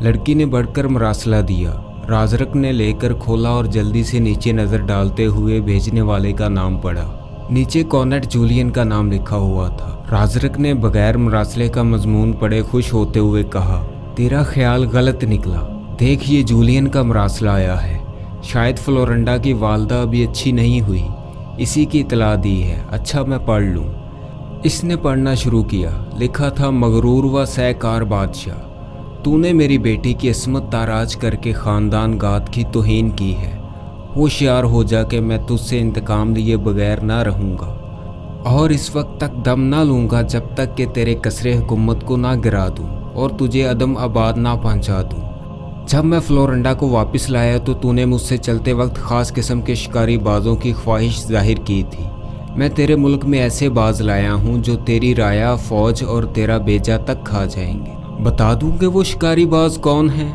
लड़की ने बढ़कर मरासला दिया। राजरक ने लेकर खोला और जल्दी से नीचे नज़र डालते हुए भेजने वाले का नाम पढ़ा। नीचे कॉनेट जूलियन का नाम लिखा हुआ था। राजरक ने बगैर मरासले का मजमून पढ़े खुश होते हुए कहा, तेरा ख्याल गलत निकला। देख, ये जूलियन का मरासला आया है। शायद फ्लोरिंडा की वालदा अभी अच्छी नहीं हुई, इसी की इतला दी है। अच्छा, मैं पढ़ लूँ। इसने पढ़ना शुरू किया। लिखा था, मगरूर व सहकार बादशाह, तूने मेरी बेटी की अस्मत ताराज करके ख़ानदान गात की तौहीन की है। होशियार हो जा कि मैं तुझसे इंतकाम लिए बगैर ना रहूँगा और इस वक्त तक दम ना लूँगा जब तक कि तेरे कसरे हुकूमत को ना गिरा दूँ और तुझे अदम आबाद ना पहुँचा दूँ। जब मैं फ्लोरिंडा को वापस लाया तो तूने मुझसे चलते वक्त ख़ास किस्म के शिकारी बाज़ों की ख्वाहिश जाहिर की थी। मैं तेरे मुल्क में ऐसे बाज लाया हूँ जो तेरी राया, फ़ौज और तेरा बेजा तक खा जाएंगे। बता दूँ कि वो शिकारी बाज कौन है?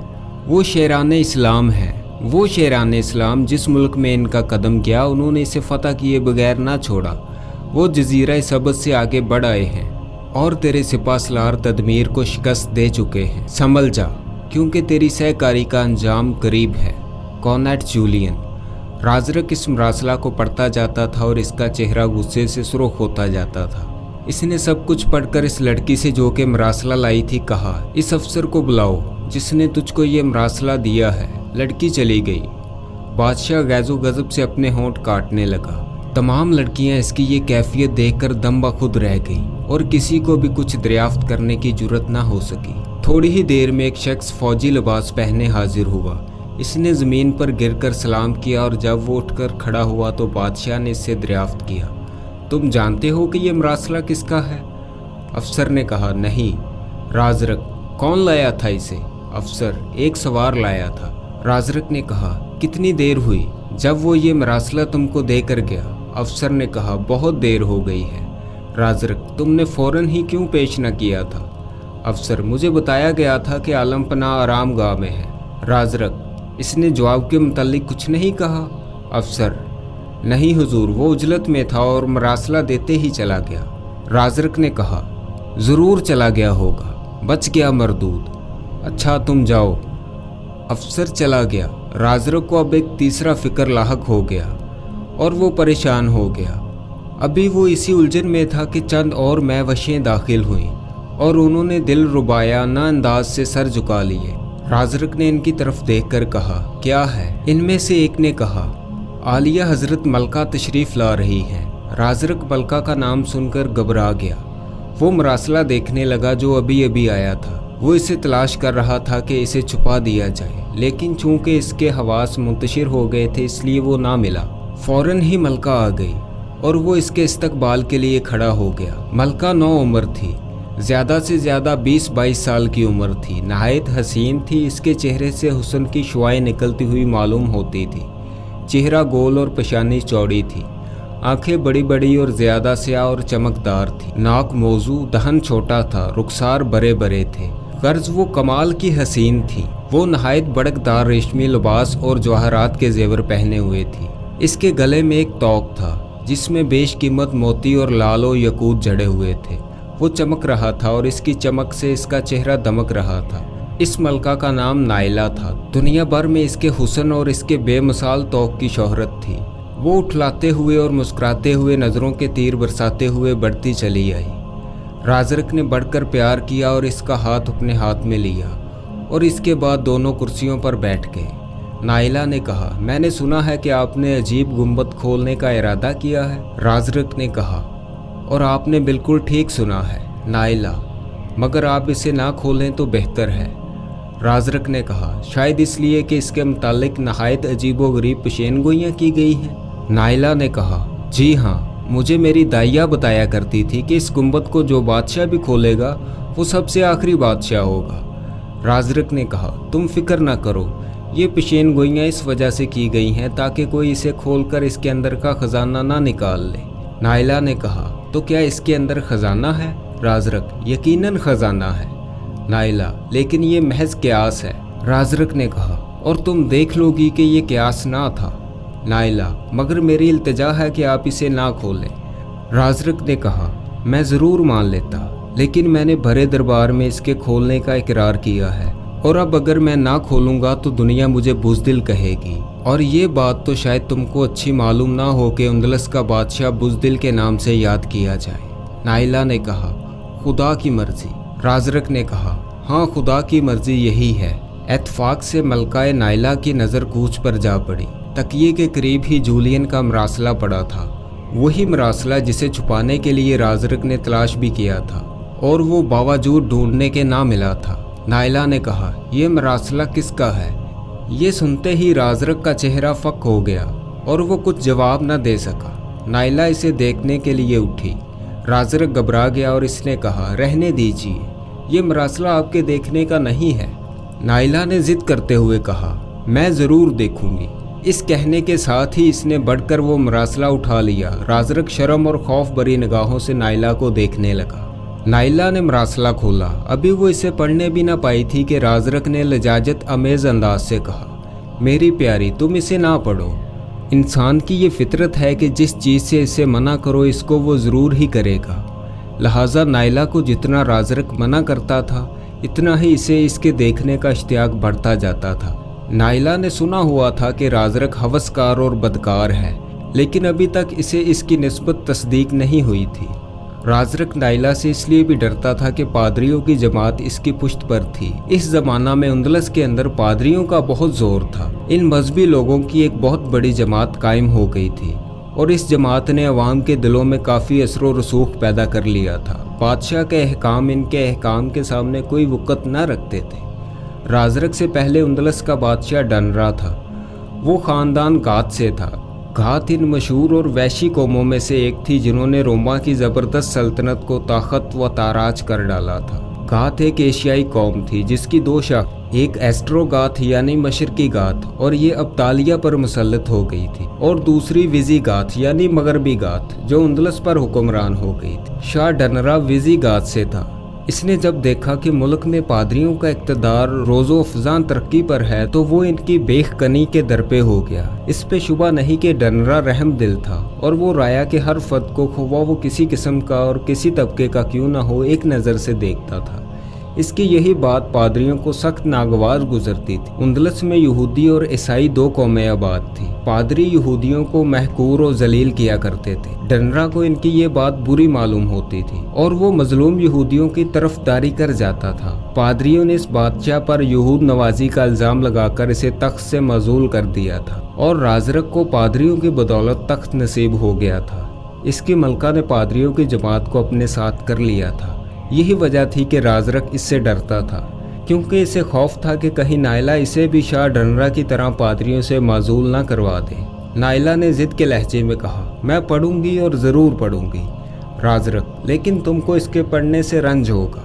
वो शेराने इस्लाम है। वो शेराने इस्लाम जिस मुल्क में इनका कदम गया, उन्होंने इसे फ़तह किए बगैर ना छोड़ा। वो जजीरा सबत से आगे बढ़ आए हैं और तेरे सिपासलार तदमीर को शिकस्त दे चुके हैं। संभल जा, क्योंकि तेरी सहकारी का अंजाम करीब है। Conan Julian. राजरक इस मरासला को पढ़ता जाता था और इसका चेहरा गुस्से से सुर्ख होता जाता था। इसने सब कुछ पढ़कर इस लड़की से जो कि मरासला लाई थी कहा, इस अफसर को बुलाओ जिसने तुझको ये मरासला दिया है। लड़की चली गई। बादशाह गैज़ो गज़ब से अपने होंठ काटने लगा। तमाम लड़कियां इसकी ये कैफियत देखकर दम बखुद रह गई और किसी को भी कुछ दरियाफ्त करने की जुर्रत ना हो सकी। थोड़ी ही देर में एक शख्स फौजी लिबास पहने हाजिर हुआ। इसने ज़मीन पर गिरकर सलाम किया और जब वो उठकर खड़ा हुआ तो बादशाह ने इससे दरियाफ्त किया, तुम जानते हो कि ये मरासला किसका है? अफसर ने कहा, नहीं। राजरक, कौन लाया था इसे? अफसर, एक सवार लाया था। राजरक ने कहा, कितनी देर हुई जब वो ये मरासला तुमको देकर गया? अफसर ने कहा, बहुत देर हो गई है। राजरक, तुमने फ़ौरन ही क्यों पेश न किया था? अफसर, मुझे बताया गया था कि आलमपना आराम गाह में है। राजरक, इसने जवाब के मुतालिक कुछ नहीं कहा? अफसर, नहीं हुजूर, वो उजलत में था और मरासला देते ही चला गया। राजरक ने कहा, ज़रूर चला गया होगा, बच गया मरदूद। अच्छा, तुम जाओ। अफसर चला गया। राजरक को अब एक तीसरा फ़िक्र लाहक हो गया और वो परेशान हो गया। अभी वो इसी उलझन में था कि चंद और महवशें दाखिल हुईं और उन्होंने दिल रुबायाना अंदाज से सर झुका लिए। राजरक ने इनकी तरफ देखकर कहा, क्या है? इनमें से एक ने कहा, आलिया हज़रत मलका तशरीफ़ ला रही हैं। राजरक मलका का नाम सुनकर घबरा गया। वो मरासला देखने लगा जो अभी अभी आया था। वो इसे तलाश कर रहा था कि इसे छुपा दिया जाए, लेकिन चूंकि इसके हवास मुंतशिर हो गए थे इसलिए वो ना मिला। फ़ौरन ही मलका आ गई और वो इसके इस्तकबाल के लिए खड़ा हो गया। मलका नौ उम्र थी, ज़्यादा से ज़्यादा 20-22 साल की उम्र थी। नहायत हसीन थी। इसके चेहरे से हुस्न की शुआएं निकलती हुई मालूम होती थी। चेहरा गोल और पेशानी चौड़ी थी। आंखें बड़ी बड़ी और ज़्यादा स्याह और चमकदार थी। नाक मौजू, दहन छोटा था, रुखसार बड़े बड़े थे। गर्ज वो कमाल की हसीन थी। वो नहायत बड़कदार रेशमी लिबास और जवाहरात के जेवर पहने हुए थी। इसके गले में एक तौक था जिसमें बेशकीमत मोती और लालो यकूत जड़े हुए थे। वो चमक रहा था और इसकी चमक से इसका चेहरा दमक रहा था। इस मलका का नाम नाइला था। दुनिया भर में इसके हुस्न और इसके बेमिसाल तौक की शोहरत थी। वो उठलाते हुए और मुस्कुराते हुए नज़रों के तीर बरसाते हुए बढ़ती चली आई। राजरक ने बढ़कर प्यार किया और इसका हाथ अपने हाथ में लिया और इसके बाद दोनों कुर्सियों पर बैठ गए। नाइला ने कहा, मैंने सुना है कि आपने अजीब गुंबद खोलने का इरादा किया है। राजरक ने कहा, और आपने बिल्कुल ठीक सुना है नाइला, मगर आप इसे ना खोलें तो बेहतर है। राजरक ने कहा, शायद इसलिए कि इसके मुतालिक नहायत अजीबो गरीब पेशेनगोइयाँ की गई हैं। नाइला ने कहा, जी हाँ, मुझे मेरी दाइया बताया करती थी कि इस गुंबद को जो बादशाह भी खोलेगा वो सबसे आखिरी बादशाह होगा। राजरक ने कहा, तुम फिक्र ना करो, ये पेशेनगोइयाँ इस वजह से की गई हैं ताकि कोई इसे खोलकर इसके अंदर का खजाना ना निकाल ले। नाइला ने कहा, तो क्या इसके अंदर खजाना है? राजरक, यकीनन खजाना है। नाइला, लेकिन ये महज क्यास है। राजरक ने कहा, और तुम देख लोगी कि ये क्यास ना था। नाइला, मगर मेरी इल्तिजा है कि आप इसे ना खोलें। राजरक ने कहा, मैं ज़रूर मान लेता, लेकिन मैंने भरे दरबार में इसके खोलने का इकरार किया है और अब अगर मैं ना खोलूँगा तो दुनिया मुझे बुज़दिल कहेगी। और ये बात तो शायद तुमको अच्छी मालूम ना हो कि उंदलस का बादशाह बुज़दिल के नाम से याद किया जाए। नाइला ने कहा, खुदा की मर्जी। राजरक ने कहा, हाँ खुदा की मर्जी यही है। इत्तेफाक से मलकाए नाइला की नज़र कूच पर जा पड़ी। तकिए के करीब ही जूलियन का मरासला पड़ा था, वही मरासला जिसे छुपाने के लिए राजरक ने तलाश भी किया था और वो बावजूद ढूंढने के ना मिला था। नाइला ने कहा, ये मरासला किसका है? ये सुनते ही राजरक का चेहरा फक हो गया और वो कुछ जवाब न दे सका। नाइला इसे देखने के लिए उठी। राजरक घबरा गया और इसने कहा, रहने दीजिए, ये मरासला आपके देखने का नहीं है। नाइला ने जिद करते हुए कहा, मैं ज़रूर देखूंगी। इस कहने के साथ ही इसने बढ़कर वो मरासला उठा लिया। राजरक शर्म और खौफ भरी निगाहों से नाइला को देखने लगा। नाइला ने मरासला खोला। अभी वो इसे पढ़ने भी ना पाई थी कि राजरक ने लजाजत अमेज़ अंदाज से कहा, मेरी प्यारी तुम इसे ना पढ़ो। इंसान की ये फितरत है कि जिस चीज़ से इसे मना करो इसको वो ज़रूर ही करेगा। लिहाजा नाइला को जितना राजरक मना करता था इतना ही इसे इसके देखने का इश्तियाक बढ़ता जाता था। नाइला ने सुना हुआ था कि राजरक हवसकार और बदकार है, लेकिन अभी तक इसे इसकी निस्बत तस्दीक नहीं हुई थी। राजरक नाइला से इसलिए भी डरता था कि पादरियों की जमात इसकी पुश्त पर थी। इस ज़माना में उंदलस के अंदर पादरियों का बहुत ज़ोर था। इन मजहबी लोगों की एक बहुत बड़ी जमात कायम हो गई थी और इस जमात ने अवाम के दिलों में काफ़ी असर व रसूख पैदा कर लिया था। बादशाह के अहकाम इनके अहकाम के सामने कोई वक़्त न रखते थे। राजरक से पहले उंदलस का बादशाह डनरा था। वो ख़ानदान गात से था। गात इन मशहूर और वैशी कौमों में से एक थी जिन्होंने रोमा की ज़बरदस्त सल्तनत को ताकत व ताराज कर डाला था। गात एक एशियाई कौम थी जिसकी दो शाख, एक एस्ट्रोगाथ यानी मशरकी गाथ और ये अब्तालिया पर मुसल्लत हो गई थी, और दूसरी विजी गाथ यानी मगरबी गाथ जो उंदलस पर हुक्मरान हो गई थी। शाह डनरा विजी गाथ से था। इसने जब देखा कि मुल्क में पादरियों का इक़्तिदार रोज़ो अफ़ज़ां तरक्की पर है तो वो इनकी बेखकनी के दर पे हो गया। इस पे शुबा नहीं कि डनरा रहम दिल था और वो राया के हर फर्द को खुआ वो किसी किस्म का और किसी तबके का क्यों ना हो एक नज़र से देखता था। इसकी यही बात पादरियों को सख्त नागवार गुजरती थी। उंदलस में यहूदी और ईसाई दो कौमें आबाद थी। पादरी यहूदियों को महकूर और जलील किया करते थे। डनरा को इनकी ये बात बुरी मालूम होती थी और वो मजलूम यहूदियों की तरफदारी कर जाता था। पादरियों ने इस बादशाह पर यहूद नवाजी का इल्ज़ाम लगाकर इसे तख्त से मजूल कर दिया था और राजरक को पादरियों की बदौलत तख्त नसीब हो गया था। इसकी मलका ने पादरियों की जमात को अपने साथ कर लिया था। यही वजह थी कि राजरक इससे डरता था, क्योंकि इसे खौफ था कि कहीं नाइला इसे भी शाह डनरा की तरह पादरियों से माजूल ना करवा दे। नाइला ने ज़िद के लहजे में कहा, मैं पढ़ूंगी और ज़रूर पढ़ूंगी। राजरक, लेकिन तुमको इसके पढ़ने से रंज होगा।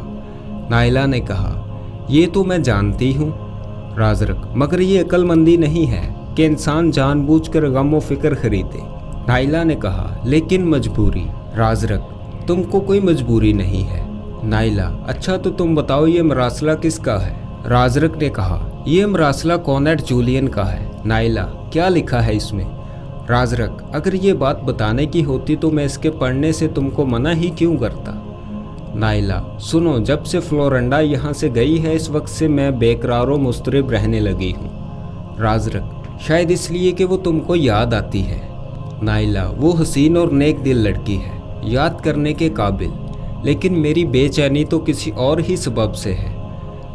नाइला ने कहा, ये तो मैं जानती हूँ। राजरक, मगर ये अक्लमंदी नहीं है कि इंसान जानबूझकर गम व फिक्र खरीदे। नाइला ने कहा, लेकिन मजबूरी। राजरक, तुमको कोई मजबूरी नहीं है। नाइला, अच्छा तो तुम बताओ ये मरासला किसका है? राजरक ने कहा, ये मरासला कॉनेट जूलियन का है। नाइला, क्या लिखा है इसमें? राजरक, अगर ये बात बताने की होती तो मैं इसके पढ़ने से तुमको मना ही क्यों करता। नाइला, सुनो, जब से फ्लोरंडा यहाँ से गई है इस वक्त से मैं बेकरार व मुस्तरिब रहने लगी हूँ। राजरक, शायद इसलिए कि वो तुमको याद आती है। नाइला, वो हसीन और नेक दिल लड़की है, याद करने के काबिल, लेकिन मेरी बेचैनी तो किसी और ही सबब से है।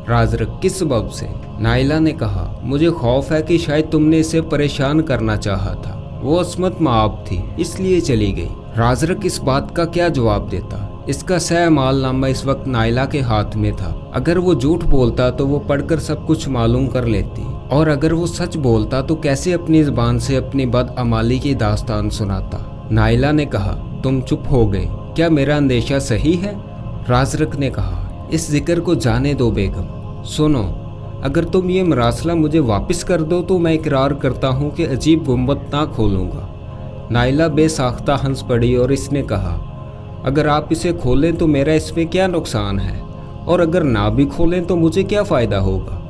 राजरक, किस सबब से? नाइला ने कहा, मुझे खौफ है कि शायद तुमने इसे परेशान करना चाहा था। वो असमत माब थी इसलिए चली गई। राजरक इस बात का क्या जवाब देता? इसका सह मालनामा इस वक्त नाइला के हाथ में था। अगर वो झूठ बोलता तो वो पढ़कर सब कुछ मालूम कर लेती, और अगर वो सच बोलता तो कैसे अपनी ज़बान से अपनी बदअमाली की दास्तान सुनाता। नाइला ने कहा, तुम चुप हो गए, क्या मेरा अंदेशा सही है? राजरक ने कहा, इस जिक्र को जाने दो बेगम। सुनो, अगर तुम ये मरासला मुझे वापस कर दो तो मैं इकरार करता हूँ कि अजीब गुंबद ना खोलूँगा। नाइला बेसाख्ता हंस पड़ी और इसने कहा, अगर आप इसे खोलें तो मेरा इसमें क्या नुकसान है, और अगर ना भी खोलें तो मुझे क्या फ़ायदा होगा?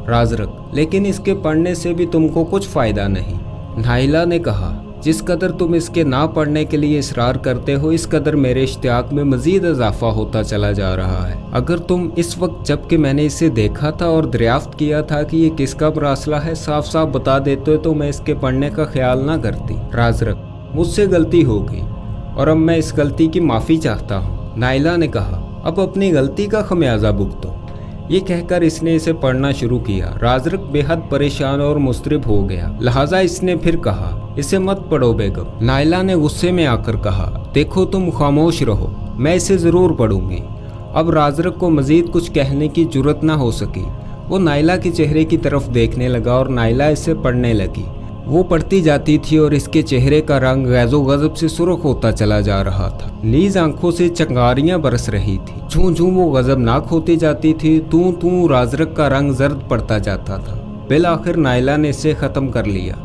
राजरक, लेकिन इसके पढ़ने से भी तुमको कुछ फ़ायदा नहीं। नाइला ने कहा, जिस कदर तुम इसके ना पढ़ने के लिए इसरार करते हो, इस कदर मेरे इश्तियाक में मजीद इजाफा होता चला जा रहा है। अगर तुम इस वक्त जबकि मैंने इसे देखा था और दरियाफ्त किया था कि ये किसका मरासला है साफ साफ बता देते तो मैं इसके पढ़ने का ख्याल ना करती। राजरक, मुझसे गलती हो गई और अब मैं इस गलती की माफ़ी चाहता हूँ। नाइला ने कहा, अब अपनी गलती का खमियाजा भुगतो। ये कहकर इसने इसे पढ़ना शुरू किया। राजरक बेहद परेशान और मुस्तरिब हो गया, लिहाजा इसने फिर कहा, इसे मत पढ़ो बेगम। नाइला ने गुस्से में आकर कहा, देखो तुम खामोश रहो, मैं इसे ज़रूर पढ़ूंगी। अब राजरक को मज़ीद कुछ कहने की जुर्रत ना हो सकी। वो नाइला के चेहरे की तरफ देखने लगा और नाइला इसे पढ़ने लगी। वो पढ़ती जाती थी और इसके चेहरे का रंग गैज़ो गज़ब से सुर्ख होता चला जा रहा था। नीज आंखों से चिंगारियां बरस रही थी। झूं झूं वो गज़बनाक होती जाती थी। तू तू राजरक का रंग जर्द पड़ता जाता था। बिल आखिर नाइला ने इसे ख़त्म कर लिया।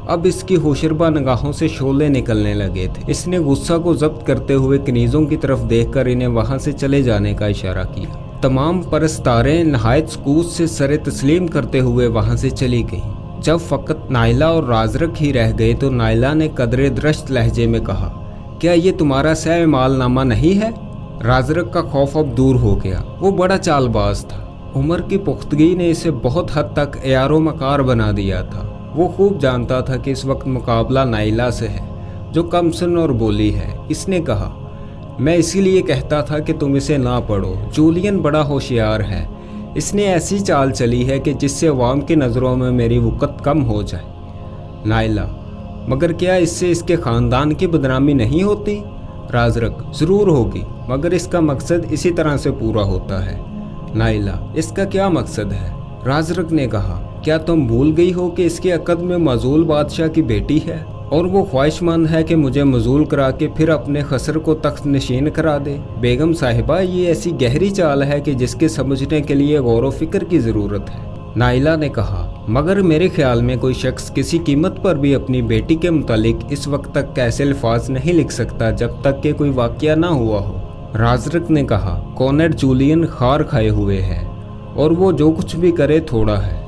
अब इसकी होशरबा निगाहों से शोले निकलने लगे थे। इसने गुस्सा को जब्त करते हुए कनीज़ों की तरफ देखकर इन्हें वहाँ से चले जाने का इशारा किया। तमाम परस्तारें नहायत सकूत से सरे तस्लीम करते हुए वहाँ से चली गईं। जब फ़कत नाइला और राजरक ही रह गए तो नाइला ने कदरे दरश्त लहजे में कहा, क्या ये तुम्हारा सह मालनामा नहीं है? राजरक का खौफ अब दूर हो गया। वो बड़ा चालबाज था। उम्र की पुख्तगी ने इसे बहुत हद तक यारो मकार बना दिया था। वो खूब जानता था कि इस वक्त मुकाबला नाइला से है, जो कम सुन और बोली है। इसने कहा, मैं इसीलिए कहता था कि तुम इसे ना पढ़ो। जूलियन बड़ा होशियार है। इसने ऐसी चाल चली है कि जिससे अवाम की नज़रों में मेरी वक़्त कम हो जाए। नाइला, मगर क्या इससे इसके ख़ानदान की बदनामी नहीं होती? राजरक, ज़रूर होगी, मगर इसका मकसद इसी तरह से पूरा होता है। नाइला, इसका क्या मकसद है? राजरक ने कहा, क्या तुम भूल गई हो कि इसके अक़द में मज़ूल बादशाह की बेटी है और वो ख्वाहिशमंद है कि मुझे मज़ूल करा के फिर अपने खसर को तख्त नशीन करा दे। बेगम साहिबा, ये ऐसी गहरी चाल है कि जिसके समझने के लिए गौर व फिक्र की ज़रूरत है। नाइला ने कहा, मगर मेरे ख्याल में कोई शख्स किसी कीमत पर भी अपनी बेटी के मुतालिक इस वक्त तक ऐसे अल्फाज नहीं लिख सकता जब तक कि कोई वाक़या ना हुआ हो। राजरक ने कहा, कॉनेट जूलियन खार खाए हुए है और वो जो कुछ भी करे थोड़ा है।